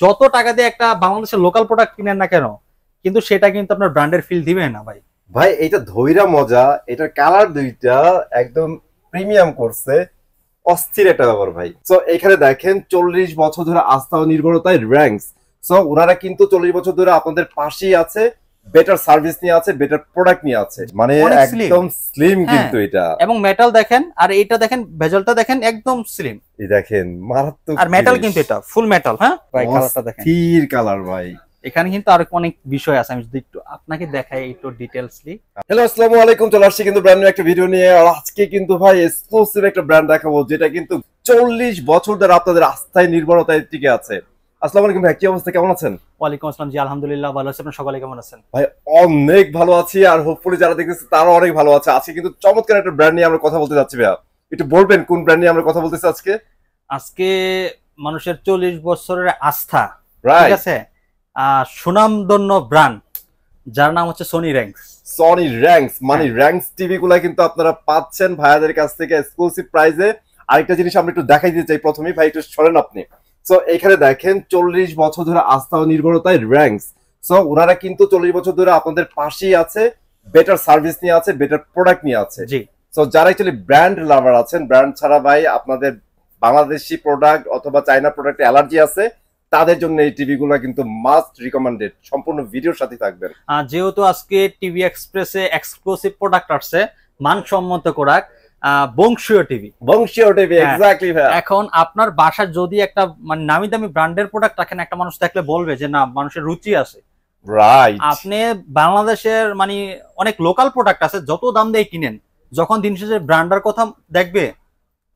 যত টাকা দিয়ে একটা বাংলাদেশের লোকাল প্রোডাক্ট কিনেন না কেন, কিন্তু সেটা কিন্তু আপনার ব্র্যান্ডের ফিল দিবে না ভাই। ভাই এটা ধইরা মজা, এটার কালার দুইটা একদম প্রিমিয়াম করছে, অস্থির একটা ব্যাপার ভাই। সো এখানে দেখেন 40 বছর ধরে আস্থা ও নির্ভরতায় র্যাঙ্কস। সো ওনারা কিন্তু 40 বছর ধরে আপনাদের পাশেই আছে, বেটার সার্ভিস নিয়ে আছে, বেটার প্রোডাক্ট নিয়ে আছে, মানে একদম স্লিম কিন্তু এটা। এবং মেটাল দেখেন, আর এটা দেখেন ভেজলটা দেখেন একদম স্লিম। এই দেখেন মারাত্মক, আর মেটাল কিন্তু এটা ফুল মেটাল। হ্যাঁ ভাই, কালারটা দেখেন, স্থির কালার ভাই। এখানে কিন্তু আর অনেক বিষয় আছে, আমি যদি একটু আপনাকে দেখাই একটু ডিটেইলসলি। হ্যালো আসসালামু আলাইকুম, চলে আসছি কিন্তু ব্র্যান্ড নিউ একটা ভিডিও নিয়ে। আর আজকে কিন্তু ভাই এক্সক্লুসিভ একটা ব্র্যান্ড দেখাবো, যেটা কিন্তু 40 বছর ধরে আপনাদের আস্থায় নির্ভরতায় টিকে আছে। আসসালামু আলাইকুম ভাই, কি অবস্থা, কেমন আছেন? ওয়ালাইকুম আসসালাম, জি আলহামদুলিল্লাহ ভালো আছি, আপনারা সকলে কেমন আছেন? ভাই অনেক ভালো আছি, আর হোপফুলি যারা দেখতেছে তারাও অনেক ভালো আছে। আজকে কিন্তু চমৎকার একটা ব্র্যান্ড নিয়ে আমরা কথা বলতে যাচ্ছি। ভাইয়া একটু বলবেন কোন ব্র্যান্ড নিয়ে আমরা কথা বলতেছি আজকে? আজকে মানুষের 40 বছরের আস্থা, রাইট, ঠিক আছে, সুনামধন্য ব্র্যান্ড যার নাম হচ্ছে সোনি র্যাঙ্কস। সনি র্যাঙ্কস, মানে র্যাঙ্কস টিভি গুলা কিন্তু আপনারা পাচ্ছেন ভাইয়াদের কাছ থেকে এক্সক্লুসিভ প্রাইসে। আরেকটা জিনিস আমরা একটু দেখাই দিতে চাই প্রথমেই, ভাই একটু সরেন আপনি। সো এখানে দেখেন 40 বছর ধরে আস্থা ও নির্ভরতায় র্যাঙ্কস। সো ওনারা কিন্তু 40 বছর ধরে আপনাদের পাশেই আছে, বেটার সার্ভিস নিয়ে আছে, বেটার প্রোডাক্ট নিয়ে আছে। জি, সো যারা অ্যাকচুয়ালি ব্র্যান্ড লাভার আছেন, ব্র্যান্ড ছাড়া ভাই আপনাদের বাংলাদেশি প্রোডাক্ট অথবা চাইনা প্রোডাক্টে অ্যালার্জি আছে, তাদের জন্য এই টিভি গুলো কিন্তু মাস্ট রিকমেন্ডেড। সম্পূর্ণ ভিডিওর সাথে থাকবেন। যেহেতু আজকে টিভি এক্সপ্রেসে এক্সক্লুসিভ প্রোডাক্ট আসছে, মানসম্মত প্রোডাক্ট, বংশীয় টিভি। বংশীয় টিভি, এক্স্যাক্টলি ভাই। এখন আপনার বাসায় যদি একটা মানে নামি দামি ব্র্যান্ডের প্রোডাক্ট রাখেন, একটা মানুষ দেখলে বলবে যে না, মানুষের রুচি আছে। রাইট, আপনি বাংলাদেশের মানে অনেক লোকাল প্রোডাক্ট আছে, যত দাম দিয়ে কিনেন, যখন দিন শেষে ব্র্যান্ডের কথা দেখবে,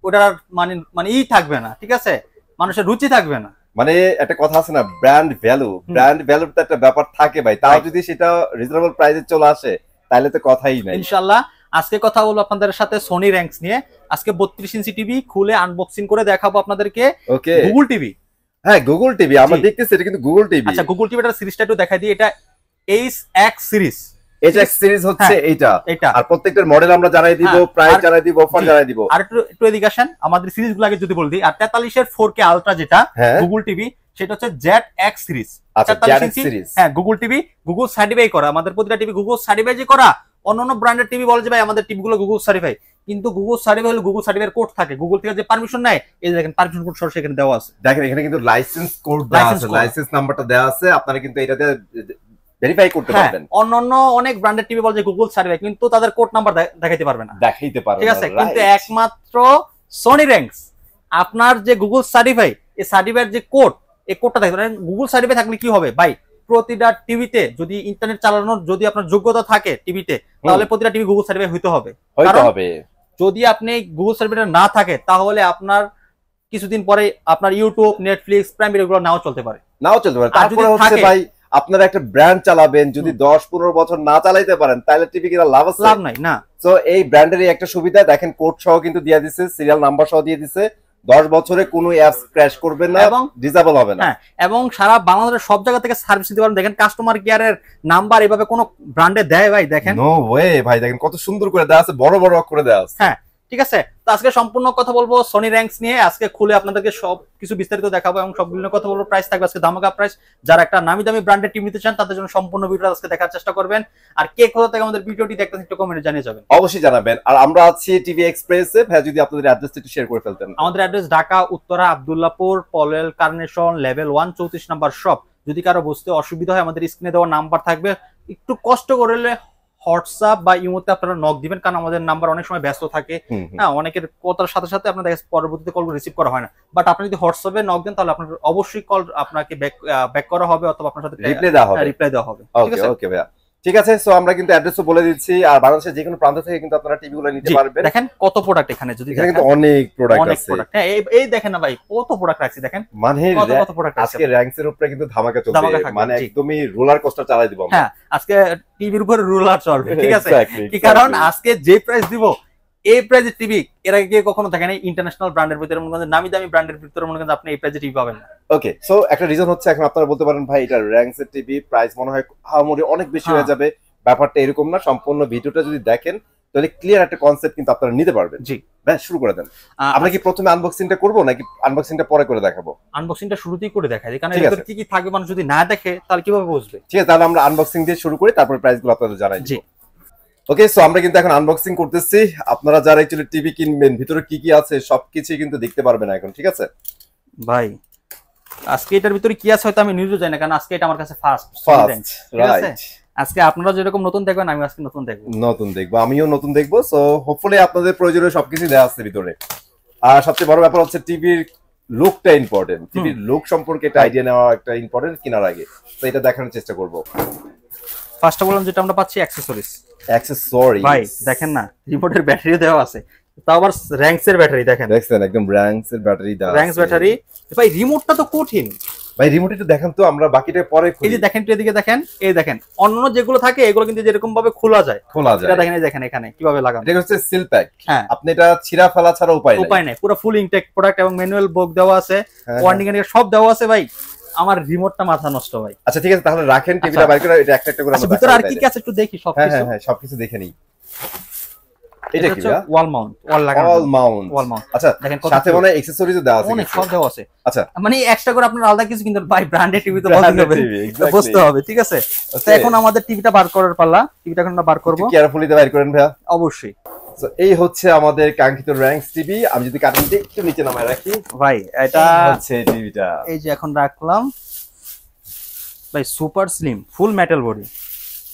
ওটার মানে মানে থাকবে না, ঠিক আছে, মানুষের রুচি থাকবে না। মানে একটা কথা আছে না, ব্র্যান্ড ভ্যালু, ব্র্যান্ড ভ্যালুর তো একটা ব্যাপার থাকে ভাই। তাও যদি সেটা রিজনেবল প্রাইসে চলে আসে তাহলে তো কথাই নাই। ইনশাআল্লাহ আজকে কথা বলবো আপনাদের সাথে সোনি র্যাঙ্কস নিয়ে। আজকে 32 ইঞ্চি টিভি খুলে আনবক্সিং করে দেখাবো আপনাদেরকে। ওকে, গুগল টিভি। হ্যাঁ গুগল টিভি আমরা দেখতেছি, এটা কিন্তু গুগল টিভি। আচ্ছা, গুগল টিভিটার সিরিজটা একটু দেখাই দিই। এটা HX সিরিজ। HX সিরিজ হচ্ছে এইটা। এটা আর প্রত্যেকটার মডেল আমরা জানাই দিব, প্রাইস জানাই দিব, অফার জানাই দিব। আর একটু এদিকে আসেন, আমাদের সিরিজগুলো আগে যদি বলে দিই। আর 43 এর 4K আলট্রা যেটা গুগল টিভি, সেটা হচ্ছে ZX সিরিজ। আচ্ছা, ZX সিরিজ, হ্যাঁ গুগল টিভি, গুগল সার্টিফাই করা। আমাদের প্রতিটা টিভি গুগল সার্টিফাই যে করা। অন্যান্য ব্র্যান্ডের টিভি বলে যে ভাই আমাদের টিভিগুলো গুগল সার্টিফাই, কিন্তু গুগল সার্টিফাই হলো গুগল সার্টিফাই কোড থাকে, গুগল থেকে যে পারমিশন নেয়, এই যে দেখেন পারমিশন কোড সরাসরি এখানে দেওয়া আছে। দেখেন এখানে কিন্তু লাইসেন্স কোড দেওয়া আছে, লাইসেন্স নাম্বারটা দেওয়া আছে, আপনারা কিন্তু এটাতে ভেরিফাই করতে পারবেন। অন্যান্য অনেক ব্র্যান্ডের টিভি বলে যে গুগল সার্টিফাই, কিন্তু তাদের কোড নাম্বার দেখাইতে পারবে না, দেখাইতে পারবে না, ঠিক আছে। কিন্তু একমাত্র সোনি র্যাঙ্কস আপনার যে গুগল সার্টিফাই, এই সার্টিফাইয়ের যে কোড, এই কোডটা দেখবেন। গুগল সার্টিফাই থাকলে কি হবে ভাই, প্রতিটা টিভিতে যদি ইন্টারনেট চালানোর যদি আপনার যোগ্যতা থাকে টিভিতে, তাহলে প্রতিটা টিভি গুগল সার্টিফাই হইতে হবে। যদি আপনি গুগল সার্টিফাই না থাকে, তাহলে আপনার কিছুদিন পরে আপনার ইউটিউব, নেটফ্লিক্স, প্রাইম ভিডিও নাও চলতে পারে। তারপরে হচ্ছে ভাই আপনারা একটা ব্র্যান্ড চালাবেন, যদি 10-15 বছর না চালাইতে পারেন তাহলে টিভি কিনা লাভ আছে? লাভ নাই না। তো এই ব্র্যান্ডেরই একটা সুবিধা দেখেন, কোড সহ কিন্তু দিয়ে দিছে, সিরিয়াল নাম্বার সহ দিয়ে দিছে। 10 বছরে কোনো অ্যাপস ক্র্যাশ করবে না এবং ডিসেবল হবে না। এবং সারা বাংলাদেশের সব জায়গা থেকে সার্ভিস দিতে পারেন। দেখেন কাস্টমার কেয়ারের নাম্বার এভাবে কোন ব্র্যান্ডে দেয় ভাই, দেখেন নো ওয়ে ভাই, দেখেন কত সুন্দর করে দেওয়া আছে, বড় বড় অক্ষরে দেওয়া আছে। হ্যাঁ ঠিক আছে। তো আজকে সম্পূর্ণ কথা বলবো সোনি র্যাঙ্কস নিয়ে। আজকে খুলে আপনাদেরকে সব কিছু বিস্তারিত দেখাবো এবং সবগুলো কথা বলবো। প্রাইস থাকবে আজকে ধামাকা প্রাইস। যারা একটা নামি দামি ব্র্যান্ডের টিভি নিতে চান, তাদের জন্য সম্পূর্ণ ভিডিওটা আজকে দেখার চেষ্টা করবেন। আর কে কোথা থেকে আমাদের ভিডিওটি দেখতেছেন একটু কমেন্টে জানিয়ে যাবেন, অবশ্যই জানাবেন। আর আমরা আছি টিভি এক্সপ্রেসে। ভাই যদি আপনাদের অ্যাড্রেসটা একটু শেয়ার করে ফেলতেন। আমাদের address Dhaka Uttara Abdullahpur Polwel carnation level 1 34 number shop. যদি কারো বুঝতে অসুবিধা হয়, আমাদের স্ক্রিনে দেওয়া নাম্বার থাকবে, একটু কষ্ট করলে হোয়াটসঅ্যাপ বা ইমোতে আপনারা নক দিবেন, কারণ আমাদের নাম্বার অনেক সময় ব্যস্ত থাকে। হ্যাঁ, অনেকের কথার সাথে সাথে আপনার দেখেন পরবর্তীতে কল রিসিভ করা হয় না। বাট আপনি যদি হোয়াটসঅ্যাপে নক দেন, তাহলে আপনার অবশ্যই কল আপনাকে ব্যাক করা হবে, অথবা আপনার সাথে রিপ্লাই দেওয়া হবে। ঠিক আছে, ওকে ভাইয়া, ঠিক আছে। সো আমরা কিন্তু অ্যাড্রেসও বলে দিচ্ছি, আর বাংলাদেশের যে কোনো প্রান্ত থেকে কিন্তু আপনারা টিভিগুলো নিতে পারবেন। দেখেন কত প্রোডাক্ট এখানে, যদি এখানে কিন্তু অনেক প্রোডাক্ট আছে। হ্যাঁ এই দেখেন না ভাই, কত প্রোডাক্ট রাখছি, দেখেন মানে কত প্রোডাক্ট আছে। আজকে র্যাঙ্কসের উপরে কিন্তু ধামাকা চলছে, মানে একদমই রোলার কোস্টার চালাই দিব আমরা। হ্যাঁ, আজকে টিভির উপরে রোলার চলবে, ঠিক আছে। কি কারণ আজকে যে প্রাইস দিব, এই প্রাইজের টিভি এর আগে কখনো থাকে না। ইন্টারন্যাশনাল ব্র্যান্ডের ভিতরে মনে করেন, নামি দামি ব্র্যান্ডের ভিতরে মনে করেন আপনি এই প্রাইজে টিভি পাবেন না। ওকে, সো একটা রিজন হচ্ছে, এখন আপনারা বলতে পারেন ভাই এটা র্যাঙ্কসের টিভি, প্রাইস মনে হয় অনেক বেশি হয়ে যাবে। ব্যাপারটা এরকম না, সম্পূর্ণ ভিডিওটা যদি দেখেন তাহলে ক্লিয়ার একটা কনসেপ্ট কিন্তু আপনারা নিতে পারবেন। জি ভাই শুরু করে দেন। আমরা কি প্রথমে আনবক্সিংটা করব নাকি আনবক্সিংটা পরে করে দেখাবো? আনবক্সিংটা শুরুতেই করে দেখাই, কারণ এর ভিতরে কি কি থাকবে মানুষ যদি না দেখে তাহলে কিভাবে বুঝবে। ঠিক আছে, তাহলে আমরা আনবক্সিং দিয়ে শুরু করি, তারপর প্রাইসগুলো আপনাদের জানাই দিব। জি ওকে, সো আমরা কিন্তু এখন আনবক্সিং করতেছি। আপনারা যারা অ্যাকচুয়ালি টিভি কিনবেন, ভিতরে কি কি আছে সবকিছু কিন্তু দেখতে পারবেন এখন। ঠিক আছে ভাই, আজকে এটার ভিতরে কি আছে হয়তো আমি নিজেও জানি না, কারণ আজকে এটা আমার কাছে ফার্স্ট। রাইট, আজকে আপনারা যেরকম নতুন দেখবেন আমি আজকে নতুন দেখবো, আমিও নতুন দেখবো। সো হোপফুলি আপনাদের প্রয়োজনীয় সবকিছু দেওয়া আছে ভিতরে। আর সবচেয়ে বড় ব্যাপার হচ্ছে টিভির লুকটা ইম্পর্টেন্ট। টিভির লুক সম্পর্কে একটা আইডিয়া নেওয়া একটা ইম্পর্টেন্ট কেনার আগে। তো এটা দেখানোর চেষ্টা করব। ফার্স্টে বললাম যেটা আমরা পাচ্ছি অ্যাকসেসরিজ। ভাই দেখেন না, রিমোটের ব্যাটারি দেওয়া আছে, তাও আবার র‍্যাংস এর ব্যাটারি। দেখেন একদম র‍্যাংস এর ব্যাটারি দেওয়া আছে। র‍্যাংস ব্যাটারি। ভাই রিমোটটা তো কঠিন ভাই, রিমোট একটু দেখেন তো, আমরা বাকিটা পরে খুলি। এই যে দেখেন, এদিকে দেখেন, এই দেখেন অন্য যেগুলো থাকে এগুলো কিন্তু যেরকম ভাবে খোলা যায়। এটা দেখেন, এই দেখেন এখানে কিভাবে লাগানো। এটা হচ্ছে সিল প্যাক। হ্যাঁ, আপনি এটা ছিঁড়া ফেলা ছাড়া উপায় নাই। পুরো ফুল ইনটেক প্রোডাক্ট এবং ম্যানুয়াল বুক দেওয়া আছে, ওয়ারেন্টি গ্যারান্টি সব দেওয়া আছে। ভাই আমার রিমোটটা মাথা নষ্ট ভাই। আচ্ছা ঠিক আছে, তাহলে রাখেন, টিভিটা বাইরে করে এটা একটা একটা করে আমরা ভিতরে আর কি কি আছে একটু দেখি সবকিছু। হ্যাঁ সবকিছু দেখে নিই। এটা কি ওয়াল মাউন্ট, আচ্ছা দেখেন সাথে মনে হয় অ্যাকসেসরিজও দেওয়া আছে, অনেক সব দেওয়া আছে। আচ্ছা মানে এক্সট্রা করে আপনার আলাদা কিছু কিন্তু ভাই ব্র্যান্ডেড টিভি তো বুঝতে হবে। ঠিক আছে, তো এখন আমাদের টিভিটা বার করার পালা। টিভিটা এখন আমরা বার করব, কেয়ারফুলি বাইর করেন ভাইয়া। অবশ্যই। তো এই হচ্ছে আমাদের কাঙ্ক্ষিত র‍্যাংস টিভি। আমি যদি কার্টুনটা একটু নিচে নামায় রাখি ভাই, এটা হচ্ছে টিভিটা। এই যে এখন রাখলাম ভাই, সুপার স্লিম ফুল মেটাল বডি।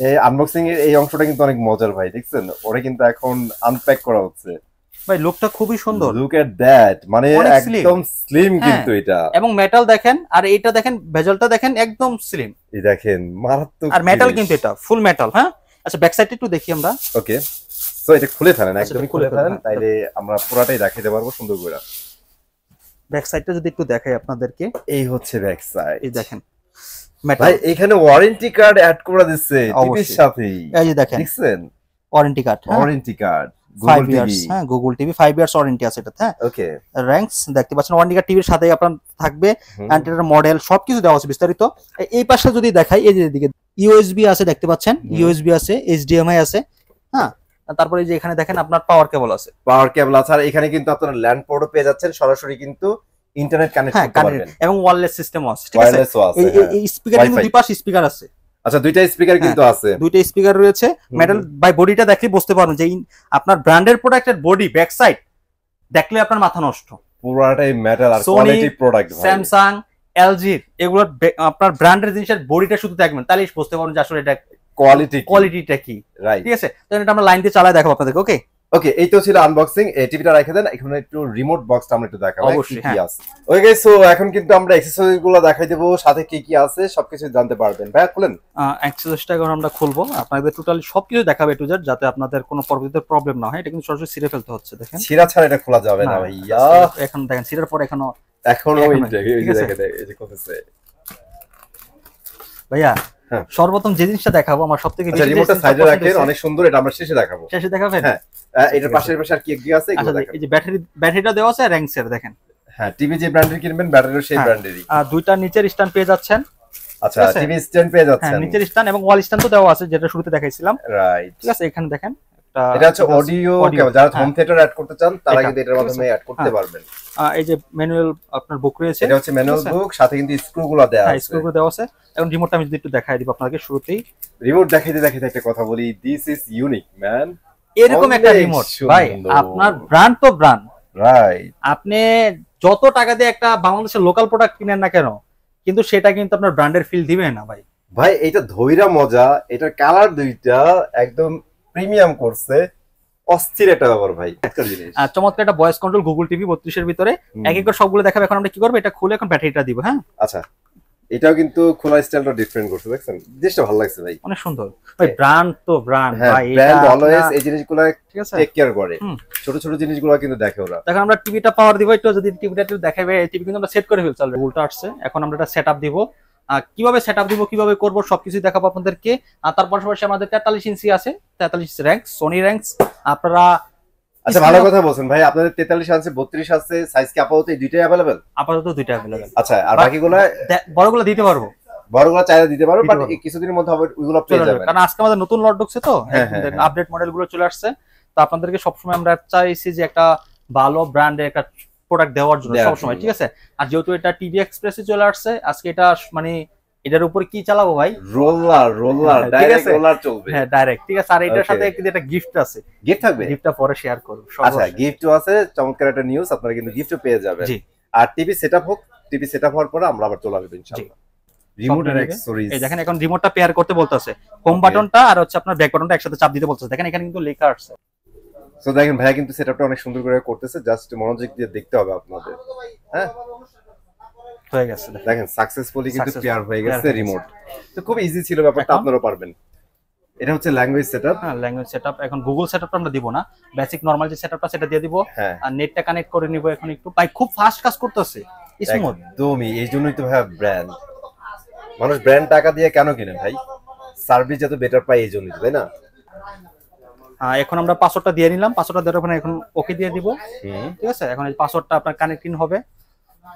এই আনবক্সিং এর এই অংশটা কিন্তু অনেক মজার ভাই, দেখছেন? ওরে কিন্তু এখন আনপ্যাক করা হচ্ছে। ভাই লুকটা খুবই সুন্দর, লুক এট দ্যাট, মানে একদম স্লিম কিন্তু এটা। এবং মেটাল দেখেন, আর এটা দেখেন ভেজলটা দেখেন একদম স্লিম। এই দেখেন মারাত্মক, আর মেটাল কিন্তু এটা ফুল মেটাল। হ্যাঁ আচ্ছা, ব্যাক সাইডটা একটু দেখি আমরা। ওকে, সো এটা খুলে ফেলেন, একদমই খুলে ফেলেন, তাইলে আমরা পুরোটাই দেখাতে পারবো সুন্দর করে। ব্যাক সাইডটা যদি একটু দেখাই আপনাদেরকে, এই হচ্ছে ব্যাক সাইড। এই দেখেন ভাই, এখানে ওয়ারেন্টি কার্ড অ্যাড করে দিচ্ছে টিভির সাথেই। এই যে দেখেন, দেখছেন warranty card. Warranty card 5 years. হ্যাঁ, গুগল টিভি 5 ইয়ার্স ওয়ারেন্টি আছে এটা। হ্যাঁ ওকে, র‍্যাংস দেখতে পাচ্ছেন, ওয়ারেন্টি কার্ড টিভির সাথেই আপনার থাকবে। অ্যান্টিটার মডেল সবকিছু দেওয়া আছে বিস্তারিত। এই পাশে যদি দেখাই, এই যে এদিকে ইউএসবি আছে দেখতে পাচ্ছেন, ইউএসবি আছে, এইচডিএমআই আছে। হ্যাঁ, তারপরে যে এখানে দেখেন আপনার পাওয়ার কেবল আছে। আর এখানে কিন্তু আপনারা ল্যান্ড পোর্টও পেয়ে যাচ্ছেন, সরাসরি কিন্তু ইন্টারনেট কানেক্ট করতে পারবেন, এবং ওয়্যারলেস সিস্টেমও আছে। ঠিক আছে, এই স্পিকার কিন্তু দুই পাশে স্পিকার আছে। আচ্ছা, দুইটা স্পিকার কিন্তু আছে, দুইটা স্পিকার রয়েছে। মেটাল বাই বডিটা দেখলে বুঝতে পারবেন যে আপনার ব্র্যান্ডের প্রোডাক্টের বডি ব্যাক সাইড দেখলে আপনার মাথা নষ্ট। পুরোটাই মেটাল আর কোয়ালিটি প্রোডাক্ট। স্যামসাং, এলজি এগুলোর আপনার ব্র্যান্ডের জিনিসের বডিটা শুধু দেখবেন, তাহলেই বুঝতে পারবেন যে আসলে এটা কোয়ালিটিটা কি। রাইট, ঠিক আছে। তো এটা আমরা লাইন দিয়ে চালায় দেখাবো আপনাদেরকে। ওকে ওকে, এই তো ছিল আনবক্সিং। এই টিভিটা রেখে দেন, এখন একটু রিমোট বক্সটা আমরা একটু দেখাবো অবশ্যই। কি আছে। ওকে, সো এখন কিন্তু আমরা অ্যাকসেসরিজ গুলো দেখাই দেব, সাথে কি কি আছে সবকিছু জানতে পারবেন। ভাই খুলেন অ্যাকসেসরিজটা এখন আমরা খুলবো, আপনাদের টোটালি সবকিছু দেখাবে টু জেড, যাতে আপনাদের কোনো পরবর্তীতে প্রবলেম না হয়। এটা কিন্তু সরাসরি ছিঁড়ে ফেলতে হচ্ছে, দেখেন ছিঁড়া ছাড়া এটা খোলা যাবে না ভাইয়া। এখন দেখেন ছিঁড়ার পর এখনো ভাইয়া সর্বপ্রথম যে জিনিসটা দেখাবো আমার সবথেকে বেশি, রিমোটটা সাইডে রাখেন, অনেক সুন্দর। এটা আমরা শেষে দেখাবো। শেষে দেখাবেন? হ্যাঁ, এটার পাশে আর কি কি আছে এগুলো দেখেন। এই যে ব্যাটারিটা দেওয়া আছে র‍্যাংসের, দেখেন। হ্যাঁ, টিভি যে ব্র্যান্ডের কিনবেন ব্যাটারিও সেই ব্র্যান্ডেরই। আর দুইটা নিচের স্ট্যান্ড পেয়ে যাচ্ছেন। আচ্ছা, টিভি স্ট্যান্ড পেয়ে যাচ্ছেন। হ্যাঁ, নিচের স্ট্যান্ড এবং ওয়াল স্ট্যান্ড তো দেওয়া আছে, যেটা শুরুতে দেখাইছিলাম। রাইট, ঠিক আছে। এখানে দেখেন এটা হচ্ছে অডিও, যারা হোম থিয়েটার অ্যাড করতে চান তারা কিন্তু এটার মাধ্যমে অ্যাড করতে পারবেন। এই যে ম্যানুয়াল আপনার বুক রয়েছে, এটা হচ্ছে ম্যানুয়াল বুক, সাথে কিন্তু স্ক্রুগুলো দেওয়া আছে। স্ক্রুগুলো দেওয়া আছে। এখন রিমোটটা আমি যদি একটু দেখাই দিব আপনাকে শুরুতেই। রিমোট দেখাইতে একটা কথা বলি, দিস ইজ ইউনিক ম্যান। এরকম একটা রিমোট ভাই, আপনার ব্র্যান্ড তো ব্র্যান্ড। রাইট, আপনি যত টাকা দিয়ে একটা বাংলাদেশের লোকাল প্রোডাক্ট কিনেন না কেন, কিন্তু সেটা কিন্তু আপনার ব্র্যান্ডের ফিল দিবে না ভাই। ভাই এটা ধইরা মজা, এটার কালার দুইটা একদম প্রিমিয়াম করছে, অস্থির একটা ব্যাপার ভাই, একটা জিনিস। আর চমৎকার একটা ভয়েস কন্ট্রোল গুগল টিভি 32 এর ভিতরে এক এক করে সবগুলো দেখাবে। এখন আমরা কি করব, এটা খুলে এখন ব্যাটারিটা দিব। হ্যাঁ আচ্ছা, এটাও কিন্তু খোলা স্টাইলটা ডিফারেন্ট করছে, দেখছেন? জিনিসটা ভালো লাগছে ভাই, অনেক সুন্দর ভাই। ব্র্যান্ড তো ব্র্যান্ড ভাই, ব্র্যান্ড অলওয়েজ এই জিনিসগুলো ঠিক আছে টেক কেয়ার করে। ছোট ছোট জিনিসগুলো কিন্তু দেখে ওরা। এখন আমরা টিভিটা পাওয়ার দিব, একটু যদি টিভিটা একটু দেখাবে। টিভি কিন্তু আমরা সেট করে ফেলছি অলরেডি, উল্টা আসছে। এখন আমরা এটা সেটআপ দিব, কিভাবে সেটআপ দিব, কিভাবে করব সবকিছু দেখাবো আপনাদেরকে। আর তার পাশাপাশি আমাদের 43 ইঞ্চি আছে, 43 র‍্যাংস, সোনি র‍্যাংস। আপনারা আচ্ছা, ভালো কথা বলছেন ভাই। আপনাদের 43 আছে, 32 আছে, সাইজ কি আপাতত এই দুইটাই अवेलेबल? আপাতত দুইটা अवेलेबल। আচ্ছা, আর বাকিগুলো বড়গুলো দিতে পারবো, বড়গুলো চাইলে দিতে পারবো, বাট কিছুদিনের মধ্যে হবে ওইগুলো পেয়ে যাবেন। কারণ আজকে আমাদের নতুন লট ঢুকছে তো, আপডেট মডেল গুলো চলে আসছে। তো আপনাদেরকে সবসময় আমরা চাইছি যে একটা ভালো ব্র্যান্ডের একটা প্রোডাক্ট দেওয়ার জন্য সবসময়, ঠিক আছে। আর যেহেতু এটা টিভি এক্সপ্রেসে চলে আসছে, আজকে এটা মানে এটার উপরে কি চালাবো ভাই, রোলার ডাইরেক্ট রোলার চলবে। হ্যাঁ ডাইরেক্ট, ঠিক আছে। আর এটার সাথে কিন্তু একটা গিফট আছে, গিফট থাকবে, গিফটটা পরে শেয়ার করব। আচ্ছা গিফটও আছে, চমৎকার একটা নিউজ, আপনারা কিন্তু গিফটও পেয়ে যাবেন। জি। আর টিভি সেটআপ হোক, টিভি সেটআপ হওয়ার পরে আমরা আবার চলে আসবো ইনশাআল্লাহ। রিমোট এর অ্যাকসেসরিজ, এই দেখেন এখন রিমোটটা পেয়ার করতে বলতেছে, হোম বাটনটা আর হচ্ছে আপনার ব্যাক বাটনটা একসাথে চাপ দিতে বলতেছে, দেখেন এখানে কিন্তু লেখা আছে। সো দেখেন ভাইয়া কিন্তু সেটআপটা অনেক সুন্দর করে করতেছে, জাস্ট মনোযোগ দিয়ে দেখতে হবে আপনাদের। হ্যাঁ হয়ে গেছে, দেখেন সাকসেসফুলি কিন্তু পেয়ার হয়ে গেছে রিমোট। তো খুব ইজি ছিল ব্যাপারটা, আপনারাও পারবেন। এটা হচ্ছে ল্যাঙ্গুয়েজ সেটআপ। হ্যাঁ ল্যাঙ্গুয়েজ সেটআপ। এখন গুগল সেটআপটা আমরা দিব না, বেসিক নরমাল যে সেটআপটা সেটা দিয়ে দিব। আর নেটটা কানেক্ট করে নিব এখন একটু, ভাই খুব ফাস্ট কাজ করতেছে, স্মুথ। একদমই, এই জন্যই তো ভাই ব্র্যান্ড, মানুষ ব্র্যান্ড টাকা দিয়ে কেন কিনে ভাই, সার্ভিস যত বেটার পাই এই জন্যই, তাই না? এখন আমরা পাসওয়ার্ডটা দিয়ে নিলাম, পাসওয়ার্ডটা দেওয়ার পরে এখন ওকে দিয়ে দিব, ঠিক আছে। এখন এই পাসওয়ার্ডটা আপনার কানেক্টিং হবে,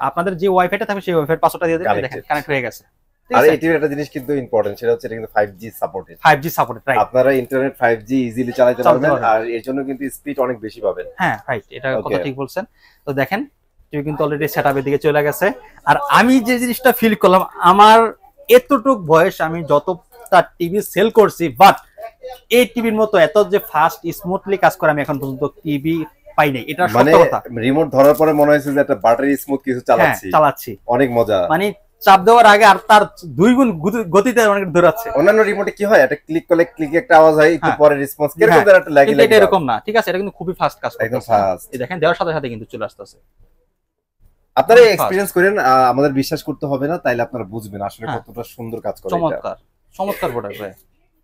আপনাদের যে ওয়াইফাইটা থাকবে সেই ওয়াইফাই পাসওয়ার্ডটা দিয়ে দিবেন, দেখেন কানেক্ট হয়ে গেছে। আর এটির একটা জিনিস কিন্তু ইম্পর্টেন্ট, সেটা হচ্ছে এটা কিন্তু 5G supported. 5G supported, right. আপনারা ইন্টারনেট 5G ইজিলি চালাতে পারবেন, আর এর জন্য কিন্তু স্পিড অনেক বেশি পাবেন। হ্যাঁ রাইট, এটা কথা ঠিক বলছেন। তো দেখেন টিভি কিন্তু অলরেডি সেটআপের দিকে চলে গেছে। আর আমি যে জিনিসটা ফিল করলাম, আমার এতটুক বয়স আমি যতটা টিভি সেল করছি, বাট এই টিভির মতো এত যে ফাস্ট স্মুথলি কাজ করে আমি এখন পর্যন্ত টিভি পাই নাই, এটা সত্য কথা। রিমোট ধরার পরে মনে হয়েছে যে একটা বাটারি স্মুথ কিছু চালাচ্ছি, অনেক মজা। মানে চাপ দেওয়ার আগে আর তার 2 গুণ গতিতে অনেক দৌড়াচ্ছে। অন্যান্য রিমোটে কি হয়, একটা ক্লিক করলে ক্লিক একটা আওয়াজ হয়, একটু পরে রেসপন্স কিরকম একটা লাগে, এটা এরকম না, ঠিক আছে। এটা কিন্তু খুবই ফাস্ট কাজ করে, একদম ফাস্ট। এই দেখেন দেওয়ার সাথে সাথে কিন্তু চলে আসতেছে। আপনারা এক্সপেরিয়েন্স করেন, আমাদের বিশ্বাস করতে হবে না, তাইলে আপনারা বুঝবেন আসলে কতটা সুন্দর কাজ করে। চমৎকার চমৎকার প্রোডাক্ট ভাই।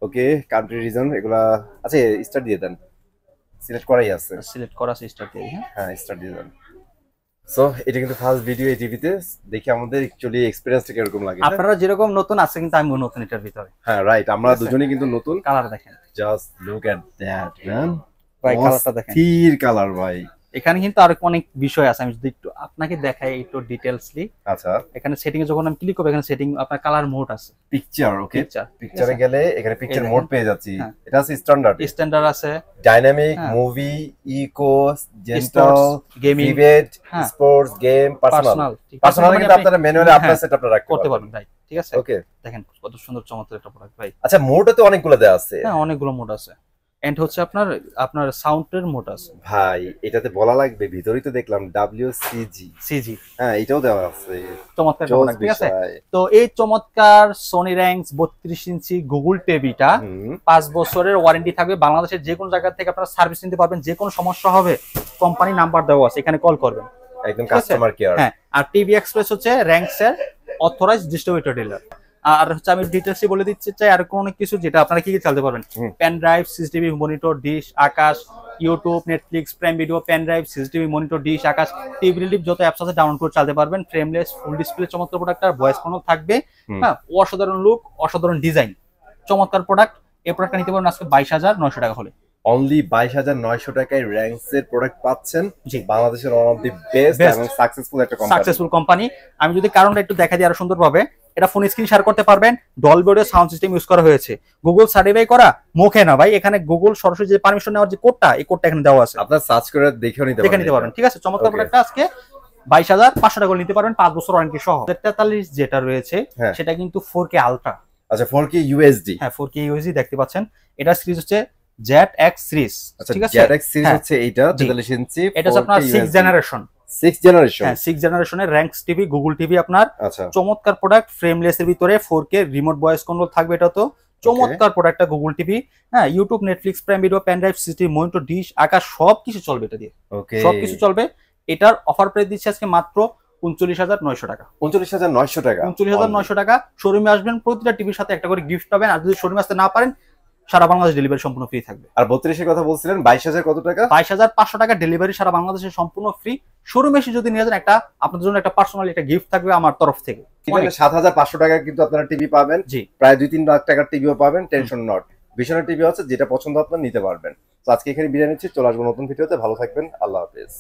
ওকে, কান্ট্রি রিজন এগুলা আচ্ছা স্টার্ট দিয়ে দেন, সিলেক্ট করাই আছে, সিলেক্ট করা আছে, স্টার্ট দিয়ে। হ্যাঁ স্টার্ট দিয়ে দেন। সো এটা কিন্তু ফার্স্ট ভিডিও এই টিভিতে, দেখি আমাদের অ্যাকচুয়ালি এক্সপেরিয়েন্সটা কিরকম লাগে। আপনারা যেরকম নতুন আছে কিন্তু আমি নতুন এটার ভিতরে। হ্যাঁ রাইট, আমরা দুজনেই কিন্তু নতুন। কালার দেখেন, just look at that man, ভাই কালারটা দেখেন, তীর কালার ভাই। এখানে কিন্তু আরো অনেক বিষয় আছে, আমি যদি একটু আপনাকে দেখাই একটু ডিটেইলসলি। আচ্ছা, এখানে সেটিং এ যখন আমি ক্লিক করব, এখানে সেটিং আপনার কালার মোড আছে, পিকচার। ওকে, পিকচারে গেলে এখানে পিকচার মোড পেয়ে যাচ্ছি। এটা আছে স্ট্যান্ডার্ড আছে, dynamic, movie, eco, gentle, gaming, vivid, sports, game, personal কিন্তু আপনারা ম্যানুয়ালি আপনার সেটআপটা রাখতে করতে পারবেন ভাই, ঠিক আছে। ওকে, দেখেন কত সুন্দর চমৎকার একটা প্রোডাক্ট ভাই। আচ্ছা মোডও তো অনেকগুলো দেয়া আছে। হ্যাঁ অনেকগুলো মোড আছে, এন্ড হচ্ছে আপনার সাউন্ডের মোড আছে ভাই, এটাতে বলা লাগবে, ভিতরেই তো দেখলাম WCG, হ্যাঁ এটাও দেওয়া আছে। চমৎকার প্রোডাক্ট, ঠিক আছে। তো এই চমৎকার সোনি র্যাঙ্কস 32 ইঞ্চি গুগল টিভিটা 5 বছরের ওয়ারেন্টি থাকবে, বাংলাদেশের যে কোনো জায়গা থেকে আপনারা সার্ভিস নিতে পারবেন, যে কোনো সমস্যা হবে কোম্পানি নাম্বার দেওয়া আছে, এখানে কল করবেন, একদম কাস্টমার কেয়ার। হ্যাঁ, আর টিভি এক্সপ্রেস হচ্ছে র্যাঙ্কসের অথরাইজড ডিস্ট্রিবিউটর ডিলার। আর হচ্ছে আমি ডিটেইলসই বলে দিচ্ছি চাই আর কোনো কিছু যেটা আপনারা কি চালাতে পারবেন, pen drive, CCTV, monitor, dish, Akash, YouTube, Netflix, prime video, pen drive, CCTV, monitor, dish, Akash, TV রিলিভ যত অ্যাপস আছে ডাউনলোড করে চালাতে পারবেন। ফ্রেমলেস ফুল ডিসপ্লে চমৎকার প্রোডাক্ট, আর ভয়েস ফোনও থাকবে। হ্যাঁ, অসাধারণ লুক, অসাধারণ ডিজাইন, চমৎকার প্রোডাক্ট। এই প্রোডাক্টটা নিতে পারবেন আজকে 22,900 টাকা হলে। অনলি 22,900 টাকায় র্যাঙ্কসের প্রোডাক্ট পাচ্ছেন, বাংলাদেশের ওয়ান অফ দি বেস্ট এবং সাকসেসফুল কোম্পানি। আমি যদি কারণটা একটু দেখা দিই আরো সুন্দরভাবে, এটা ফোন স্ক্রিন শেয়ার করতে পারবেন, Dolby audio sound system use করা হয়েছে, গুগল সার্টিফাই করা, মুখে না ভাই, এখানে গুগল সরাসরি যে পারমিশন নেওয়ার যে কোডটা, এই কোডটা এখানে দেওয়া আছে, আপনারা সার্চ করে দেখে নিতে পারবেন, ঠিক আছে। চমৎকার প্রোডাক্টটা আজকে 22,500 টাকা নিতে পারবেন 5 বছর ওয়ারেন্টি সহ। 43 যেটা রয়েছে সেটা কিন্তু 4K আলট্রা। আচ্ছা 4K UHD, হ্যাঁ 4K UHD দেখতে পাচ্ছেন। এটা সিরিজ হচ্ছে ZX সিরিজ, ঠিক আছে। ZX সিরিজ হচ্ছে এইটা 43 ইঞ্চি, এটা হচ্ছে আপনার 6 জেনারেশন, হ্যাঁ 6 জেনারেশনের র্যাঙ্কস টিভি, গুগল টিভি আপনার। চমৎকার প্রোডাক্ট, ফ্রেমলেস এর ভিতরে 4K রিমোট ভয়েস কন্ট্রোল থাকবে, এটা তো চমৎকার প্রোডাক্টটা গুগল টিভি। হ্যাঁ, YouTube, Netflix, prime video, pen drive, CCTV, monitor, dish, Akash সবকিছু চলবে এটা দিয়ে, সবকিছু চলবে। এটার অফার প্রাইস দিচ্ছে আজকে মাত্র 39,900 টাকা। 39,900 টাকা, 39,900 টাকা। শোরুমে আসবেন, প্রতিটা টিভির সাথে একটা করে গিফট পাবেন, আর যদি শোরুমে আসতে না পারেন সারা বাংলাদেশ ডেলিভারি সম্পূর্ণ ফ্রি থাকবে। আর 32 এর কথা বলছিলেন, 22,000 কত টাকা? 22,500 টাকা ডেলিভারি, সারা বাংলাদেশে সম্পূর্ণ ফ্রি। শোরুমে এসে যদি নিয়ে যান, একটা আপনাদের জন্য একটা পার্সোনালি একটা গিফট থাকবে আমার তরফ থেকে। 7,500 টাকা কিন্তু আপনারা টিভি পাবেন, প্রায় 2-3 লাখ টাকার টিভিও পাবেন, টেনশন নট। ভীষণ টিভি আছে, যেটা পছন্দ আপনার নিতে পারবেন। তো আজকে এখানে বিদায় নিচ্ছি, চলে আসবো নতুন ভিডিওতে, ভালো থাকবেন, আল্লাহ হাফেজ।